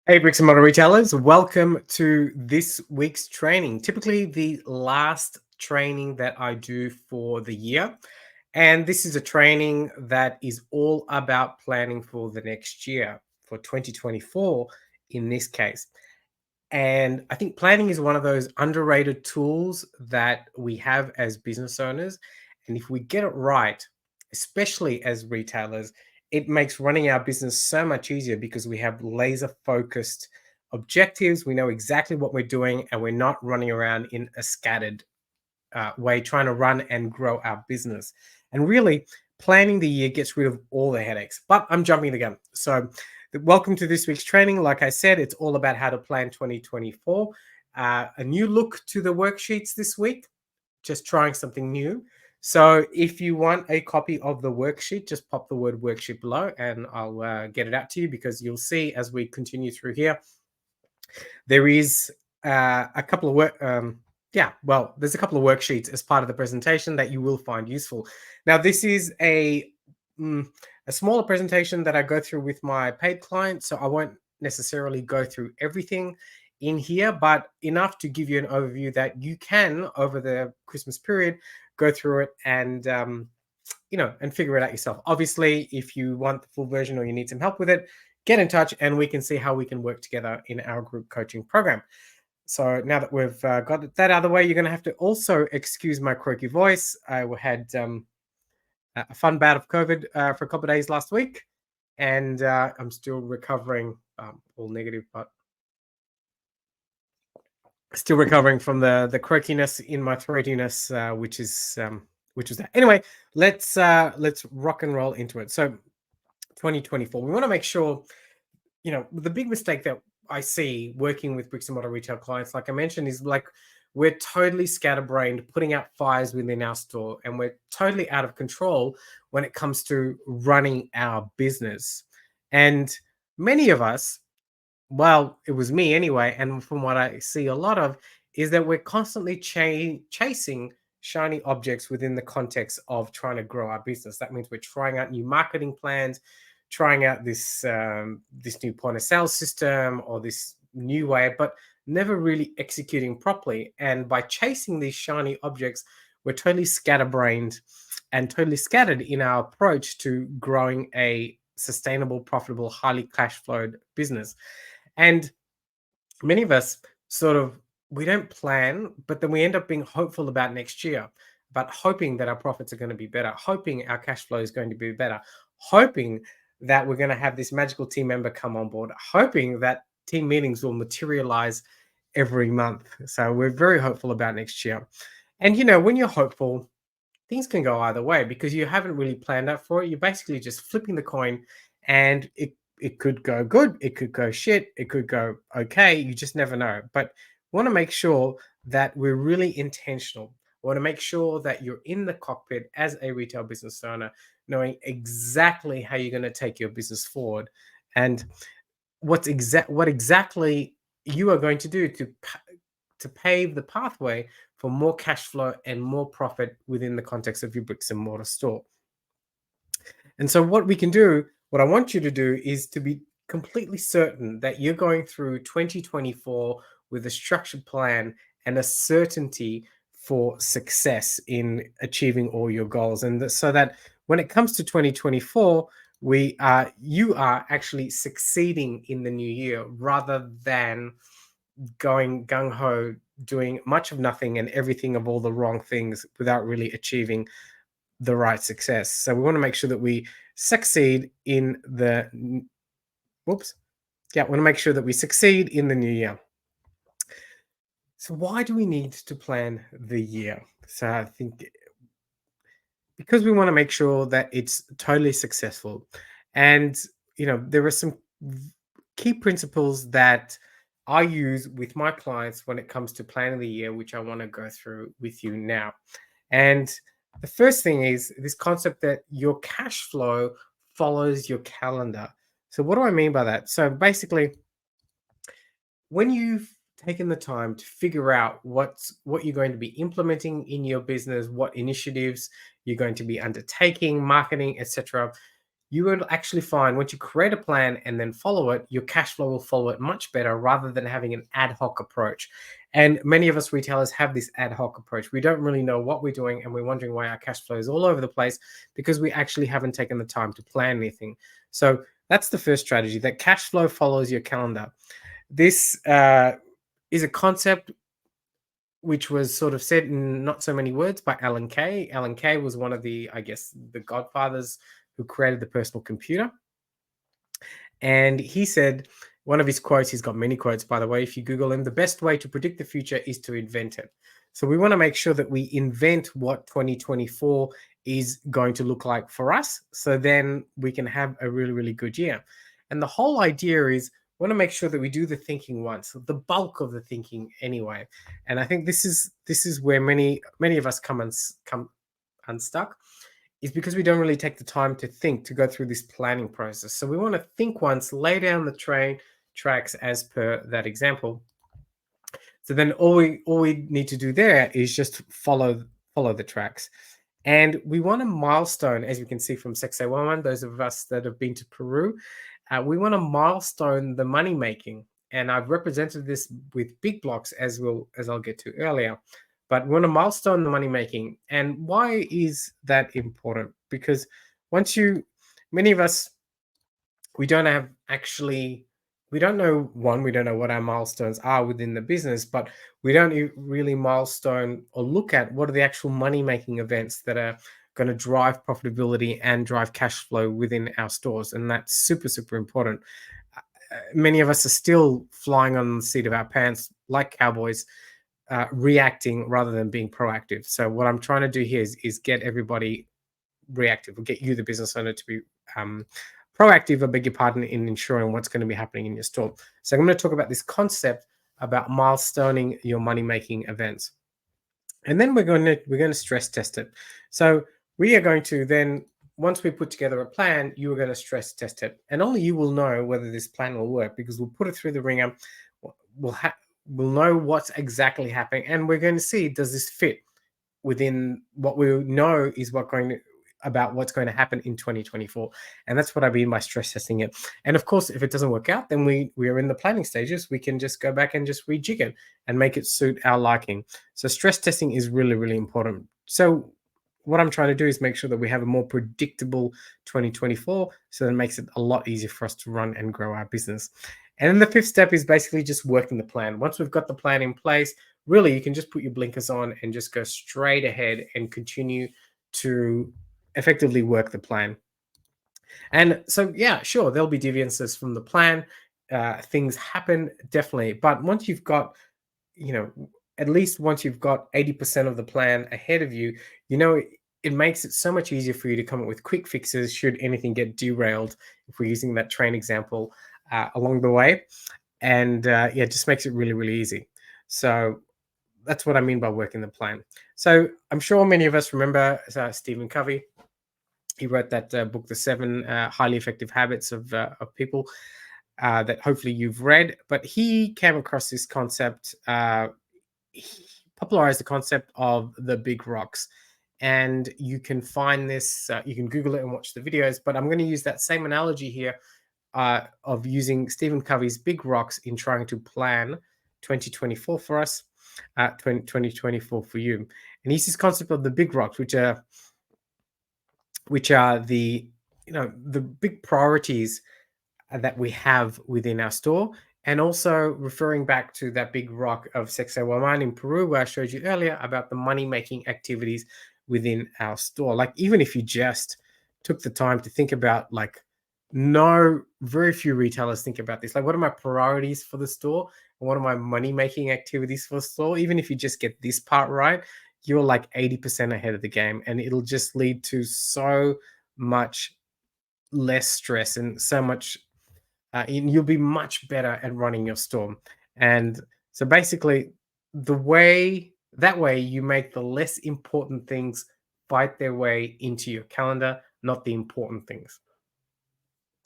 Hey, bricks and mortar retailers, welcome to this week's training. Typically, the last training that I do for the year. And this is a training that is all about planning for the next year, for 2024 in this case. And I think planning is one of those underrated tools that we have as business owners. And if we get it right, especially as retailers, it makes running our business so much easier because we have laser focused objectives. We know exactly what we're doing and we're not running around in a scattered way trying to run and grow our business. And really, planning the year gets rid of all the headaches. But I'm jumping the gun. So, welcome to this week's training. Like I said, it's all about how to plan 2024. A new look to the worksheets this week, just trying something new. So, if you want a copy of the worksheet, just pop the word worksheet below and I'll get it out to you because you'll see as we continue through here, there is a couple of there's a couple of worksheets as part of the presentation that you will find useful. Now, this is a smaller presentation that I go through with my paid clients, so I won't necessarily go through everything in here, but enough to give you an overview that you can, over the Christmas period, go through it and and figure it out yourself. Obviously, if you want the full version or you need some help with it, get in touch and we can see how we can work together in our group coaching program. So now that we've got that out of the way, you're going to have to also excuse my croaky voice. I had a fun bout of COVID for a couple of days last week, and I'm still recovering, all negative, but still recovering from the croakiness in my throatiness, which is that. Anyway, let's rock and roll into it. So 2024, we want to make sure, the big mistake that I see working with bricks and mortar retail clients, like I mentioned, is like we're totally scatterbrained, putting out fires within our store, and we're totally out of control when it comes to running our business. And many of us, well, it was me anyway, and from what I see a lot of, is that we're constantly chasing shiny objects within the context of trying to grow our business. That means we're trying out new marketing plans, trying out this new point of sale system or this new way, but never really executing properly. And by chasing these shiny objects, we're totally scatterbrained and totally scattered in our approach to growing a sustainable, profitable, highly cash flowed business. And many of us we don't plan, but then we end up being hopeful about next year, but hoping that our profits are going to be better, hoping our cash flow is going to be better, hoping that we're going to have this magical team member come on board, hoping that team meetings will materialize every month. So we're very hopeful about next year. And, when you're hopeful, things can go either way because you haven't really planned out for it. You're basically just flipping the coin, and it could go good, it could go shit, it could go okay. You just never know. But we want to make sure that we're really intentional. We want to make sure that you're in the cockpit as a retail business owner, knowing exactly how you're going to take your business forward and what exactly you are going to do to pave the pathway for more cash flow and more profit within the context of your bricks and mortar store. And so what I want you to do is to be completely certain that you're going through 2024 with a structured plan and a certainty for success in achieving all your goals. And so that when it comes to 2024, you are actually succeeding in the new year rather than going gung-ho, doing much of nothing and everything of all the wrong things without really achieving the right success. So we want to make sure that we succeed in the we want to make sure that we succeed in the new year. So why do we need to plan the year? So I think because we want to make sure that it's totally successful. And there are some key principles that I use with my clients when it comes to planning the year, which I want to go through with you now. And the first thing is this concept that your cash flow follows your calendar. So what do I mean by that? So basically, when you've taken the time to figure out what you're going to be implementing in your business, what initiatives you're going to be undertaking, marketing, etc., you will actually find once you create a plan and then follow it, your cash flow will follow it much better rather than having an ad hoc approach. And many of us retailers have this ad hoc approach. We don't really know what we're doing and we're wondering why our cash flow is all over the place because we actually haven't taken the time to plan anything. So that's the first strategy, that cash flow follows your calendar. This is a concept which was sort of said in not so many words by Alan Kay. Alan Kay was one of the, I guess, the godfathers who created the personal computer. And he said, one of his quotes, he's got many quotes, by the way, if you Google him, the best way to predict the future is to invent it. So we want to make sure that we invent what 2024 is going to look like for us. So then we can have a really, really good year. And the whole idea is we want to make sure that we do the thinking once, the bulk of the thinking anyway. And I think this is where many of us come unstuck, is because we don't really take the time to think, to go through this planning process. So we want to think once, lay down the train tracks as per that example. So then all we need to do there is just follow the tracks. And we want a milestone, as you can see from Sexay Woman, those of us that have been to Peru, we want to milestone the money making. And I've represented this with big blocks as I'll get to earlier. But we want to milestone the money making. And why is that important? Because many of us, we don't know we don't know what our milestones are within the business, but we don't really milestone or look at what are the actual money making events that are going to drive profitability and drive cash flow within our stores. And that's super, super important. Many of us are still flying on the seat of our pants like cowboys, reacting rather than being proactive. So what I'm trying to do here is get everybody reactive, or get you, the business owner, to be proactive, I beg your pardon, in ensuring what's going to be happening in your store. So I'm going to talk about this concept about milestoning your money-making events. And then we're going to stress test it. So we are going to then, once we put together a plan, you are going to stress test it. And only you will know whether this plan will work, because we'll put it through the ringer. We'll know what's exactly happening. And we're going to see, does this fit within what we know is about what's going to happen in 2024. And that's what I mean by stress testing it. And of course, if it doesn't work out, then we are in the planning stages. We can just go back and just rejig it and make it suit our liking. So stress testing is really, really important. So what I'm trying to do is make sure that we have a more predictable 2024, so that it makes it a lot easier for us to run and grow our business. And then the fifth step is basically just working the plan. Once we've got the plan in place, really, you can just put your blinkers on and just go straight ahead and continue to effectively work the plan. And so, yeah, sure, there'll be deviances from the plan. Things happen, definitely. But once you've got, at least once you've got 80% of the plan ahead of you, it makes it so much easier for you to come up with quick fixes should anything get derailed, if we're using that train example along the way. And it just makes it really, really easy. So that's what I mean by working the plan. So I'm sure many of us remember Stephen Covey. He wrote that book, The 7 Highly Effective Habits of People, that hopefully you've read. But he came across this concept. He popularized the concept of the big rocks. And you can find this, you can Google it and watch the videos. But I'm going to use that same analogy here of using Stephen Covey's big rocks in trying to plan 2024 for us, 2024 for you. And he's this concept of the big rocks, which are the the big priorities that we have within our store. And also referring back to that big rock of Sexay Woman in Peru, where I showed you earlier about the money-making activities within our store. Like, even if you just took the time to think about, like, very few retailers think about this. Like, what are my priorities for the store? And what are my money-making activities for the store? Even if you just get this part right, you're like 80% ahead of the game. And it'll just lead to so much less stress and so much you'll be much better at running your store. And so basically, that way you make the less important things fight their way into your calendar, not the important things.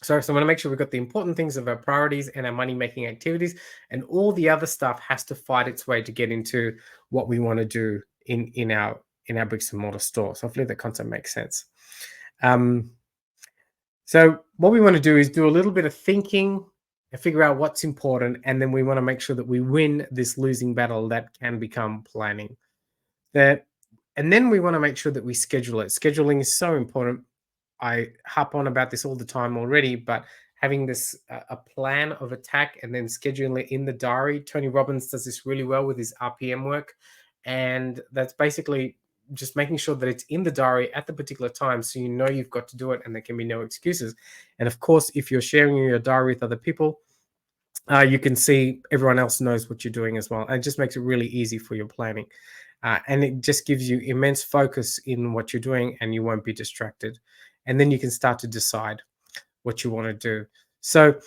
So I want to make sure we've got the important things of our priorities and our money-making activities, and all the other stuff has to fight its way to get into what we want to do in our bricks and mortar store. So hopefully that concept makes sense. So what we want to do is do a little bit of thinking and figure out what's important, and then we want to make sure that we win this losing battle that can become planning. That, and then we want to make sure that we schedule it. Scheduling is so important. I harp on about this all the time already, but having this a plan of attack and then scheduling it in the diary. Tony Robbins does this really well with his RPM work, and that's basically just making sure that it's in the diary at the particular time, so you know you've got to do it, and there can be no excuses. And of course, if you're sharing your diary with other people, you can see everyone else knows what you're doing as well. And it just makes it really easy for your planning. And it just gives you immense focus in what you're doing, and you won't be distracted. And then you can start to decide what you want to do. So,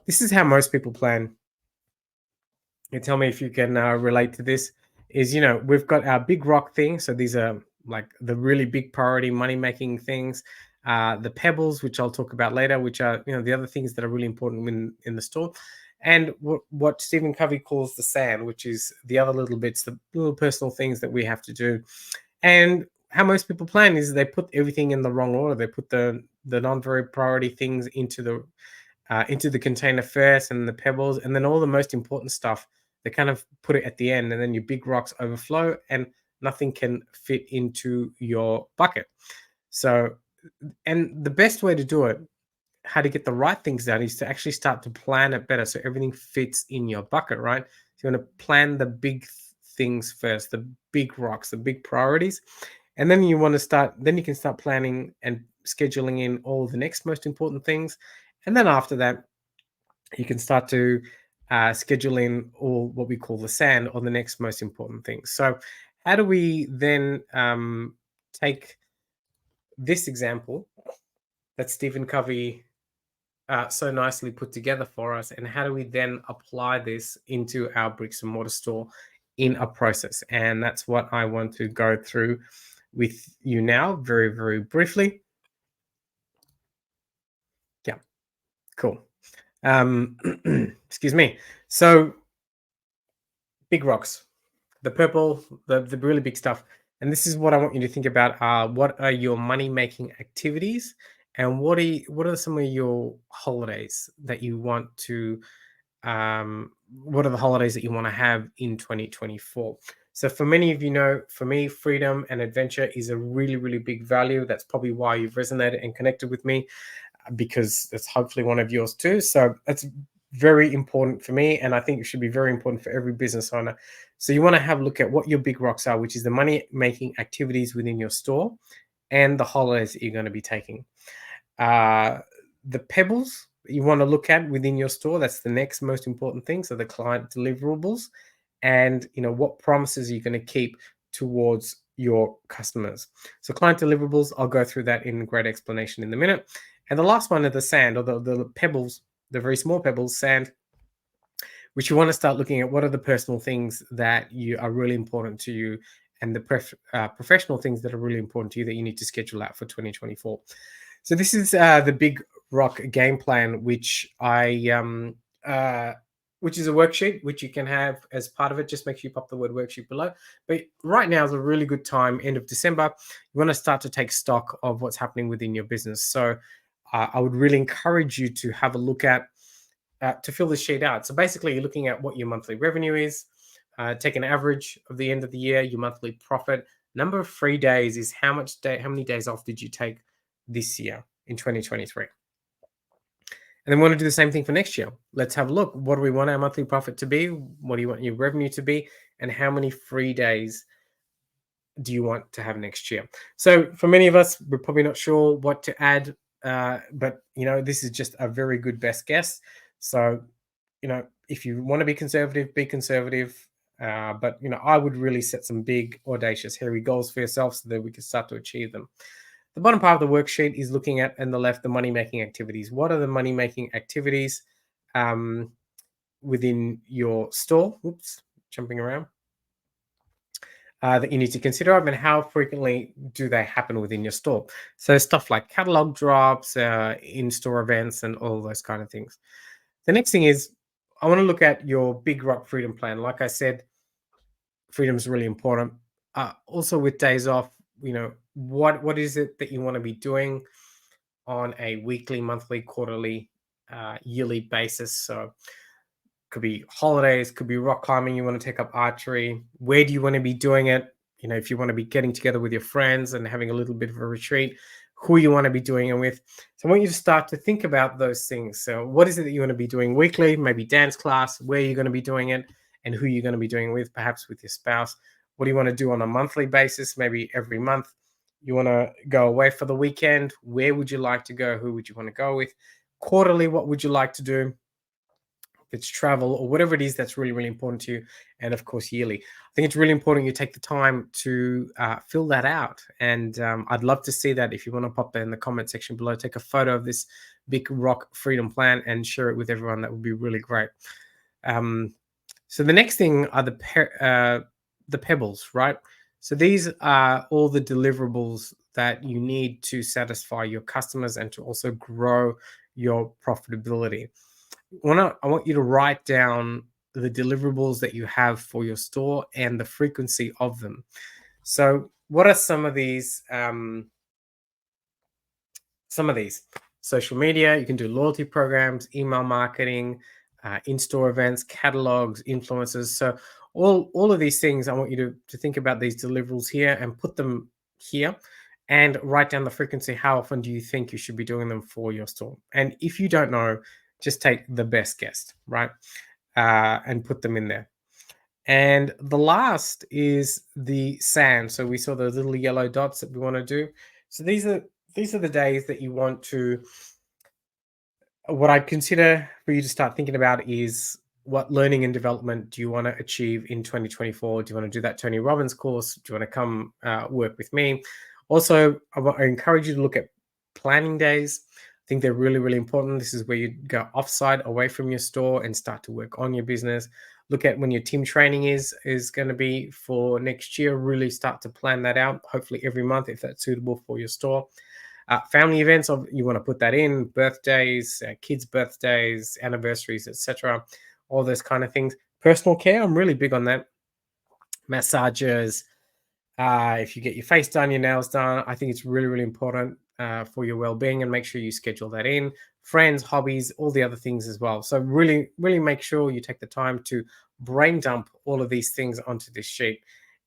this is how most people plan. You tell me if you can relate to this. Is, we've got our big rock thing. So these are like the really big priority money making things. The pebbles, which I'll talk about later, which are the other things that are really important in the store, and what Stephen Covey calls the sand, which is the other little bits, the little personal things that we have to do. And how most people plan is they put everything in the wrong order. They put the non very priority things into the container first, and the pebbles, and then all the most important stuff, they kind of put it at the end, and then your big rocks overflow and nothing can fit into your bucket. So, and the best way to do it, how to get the right things done, is to actually start to plan it better so everything fits in your bucket, right? So you want to plan the big things first, the big rocks, the big priorities, and then you can start planning and scheduling in all the next most important things. And then after that, you can start to schedule in all what we call the sand, or the next most important things. So, how do we then take this example that Stephen Covey so nicely put together for us, and how do we then apply this into our bricks and mortar store in a process? And that's what I want to go through with you now, very, very briefly. Yeah, cool. Excuse me. So, big rocks, the purple, the really big stuff. And this is what I want you to think about: what are your money making activities, and what are some of your holidays that you want to what are the holidays that you want to have in 2024? So for many of for me, freedom and adventure is a really, really big value. That's probably why you've resonated and connected with me, because it's hopefully one of yours too. So it's very important for me, and I think it should be very important for every business owner. So you want to have a look at what your big rocks are, which is the money making activities within your store, and the holidays that you're going to be taking. Uh, the pebbles you want to look at within your store, that's the next most important thing. So the client deliverables, and what promises are you going to keep towards your customers. So client deliverables, I'll go through that in great explanation in a minute. And the last one are the sand, or the pebbles, the very small pebbles, sand, which you want to start looking at what are the personal things that you are really important to you, and the professional things that are really important to you that you need to schedule out for 2024. So this is the Big Rock game plan, which is a worksheet which you can have as part of it. Just make sure you pop the word worksheet below. But right now is a really good time, end of December. You want to start to take stock of what's happening within your business. So I would really encourage you to have a look at to fill this sheet out. So basically, you're looking at what your monthly revenue is. Take an average of the end of the year, your monthly profit. Number of free days is how many days off did you take this year in 2023? And then we want to do the same thing for next year. Let's have a look. What do we want our monthly profit to be? What do you want your revenue to be? And how many free days do you want to have next year? So for many of us, we're probably not sure what to add, but this is just a very good best guess. So if you want to be conservative, be conservative. But I would really set some big, audacious, hairy goals for yourself so that we can start to achieve them. The bottom part of the worksheet is looking at, on the left, the money making activities. What are the money making activities within your store? Oops, jumping around. That you need to consider, and how frequently do they happen within your store? So stuff like catalog drops, in-store events, and all those kind of things. The next thing is, I want to look at your Big Rock Freedom Plan. Like I said, freedom is really important. Also with days off, what is it that you want to be doing? on a weekly, monthly, quarterly, yearly basis. So could be holidays, could be rock climbing, you want to take up archery. Where do you want to be doing it? You know, if you want to be getting together with your friends and having a little bit of a retreat, who you want to be doing it with. So I want you to start to think about those things. So what is it that you want to be doing weekly? Maybe dance class, where you're going to be doing it, and who you're going to be doing it with, perhaps with your spouse. What do you want to do on a monthly basis? Maybe every month you want to go away for the weekend. Where would you like to go? Who would you want to go with? Quarterly, what would you like to do? It's travel or whatever it is that's really, really important to you. And of course, yearly. I think it's really important you take the time to fill that out. And I'd love to see that. If you want to pop that in the comment section below, take a photo of this big rock freedom plan and share it with everyone. That would be really great. So the next thing are the pebbles, right? So these are all the deliverables that you need to satisfy your customers and to also grow your profitability. I want you to write down the deliverables that you have for your store and the frequency of them. So what are some of these? Social media, you can do loyalty programs, email marketing, in-store events, catalogs, influencers. So all of these things, I want you to think about these deliverables here and put them here and write down the frequency. How often do you think you should be doing them for your store? And if you don't know, just take the best guess, right? And put them in there. And the last is the sand. So we saw those little yellow dots that we want to do. So these are the days that you want to, what I'd consider for you to start thinking about is what learning and development do you want to achieve in 2024? Do you want to do that Tony Robbins course? Do you want to come work with me? Also, I encourage you to look at planning days. I think they're really, really important. This is where you go offsite, away from your store, and start to work on your business. Look at when your team training is going to be for next year. Really start to plan that out, hopefully every month if that's suitable for your store. Family events, you want to put that in, birthdays, kids' birthdays, anniversaries, etc. All those kind of things. Personal care, I'm really big on that. Massages, if you get your face done, your nails done, I think it's really, really important for your well-being, and make sure you schedule that in. Friends, hobbies, all the other things as well. So really, really make sure you take the time to brain dump all of these things onto this sheet.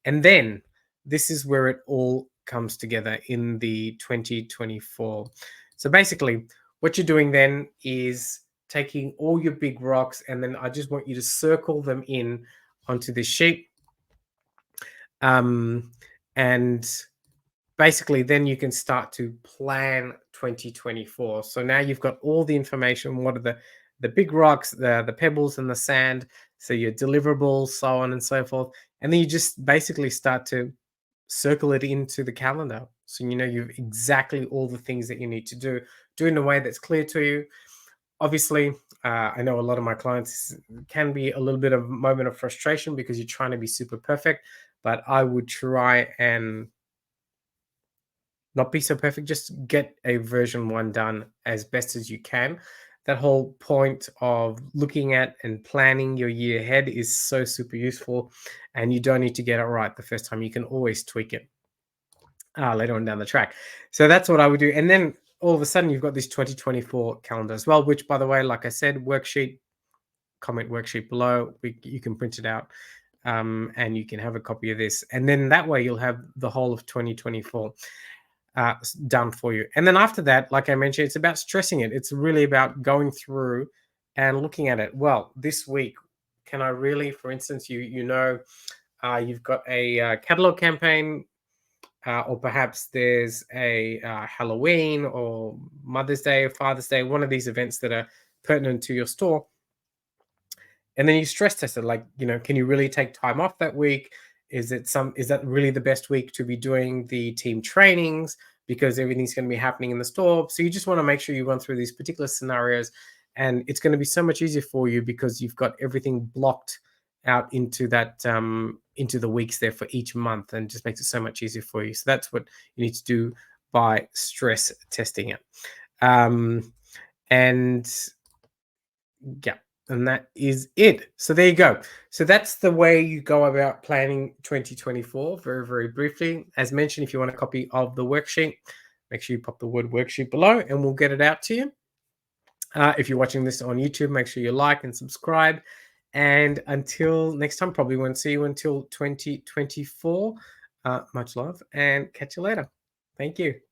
And then this is where it all comes together in the 2024. So basically, what you're doing then is taking all your big rocks, and then I just want you to circle them in onto this sheet. And basically then you can start to plan 2024. So now you've got all the information. What are the big rocks, the pebbles and the sand, so your deliverables, so on and so forth. And then you just basically start to circle it into the calendar. So you know you've exactly all the things that you need to do in a way that's clear to you. Obviously, I know a lot of my clients can be a little bit of a moment of frustration because you're trying to be super perfect, but I would try and not be so perfect. Just get a version 1 done as best as you can. That whole point of looking at and planning your year ahead is so super useful, and you don't need to get it right the first time. You can always tweak it later on down the track. So that's what I would do. And then all of a sudden you've got this 2024 calendar as well, which, by the way, like I said, worksheet, comment worksheet below. You can print it out and you can have a copy of this. And then that way you'll have the whole of 2024 done for you. And then after that, like I mentioned, it's about stressing it. It's really about going through and looking at it. Well, this week, can I really, for instance, you've got a catalog campaign, or perhaps there's a Halloween or Mother's Day or Father's Day, one of these events that are pertinent to your store. And then you stress test it, like, can you really take time off that week? Is that really the best week to be doing the team trainings because everything's going to be happening in the store? So you just want to make sure you run through these particular scenarios, and it's going to be so much easier for you because you've got everything blocked out into that into the weeks there for each month, and just makes it so much easier for you. So that's what you need to do by stress testing it. And yeah, and that is it. So there you go. So that's the way you go about planning 2024. Very, very briefly. As mentioned, if you want a copy of the worksheet, make sure you pop the word worksheet below and we'll get it out to you. If you're watching this on YouTube, make sure you like and subscribe. And until next time, probably won't see you until 2024. Much love and catch you later. Thank you.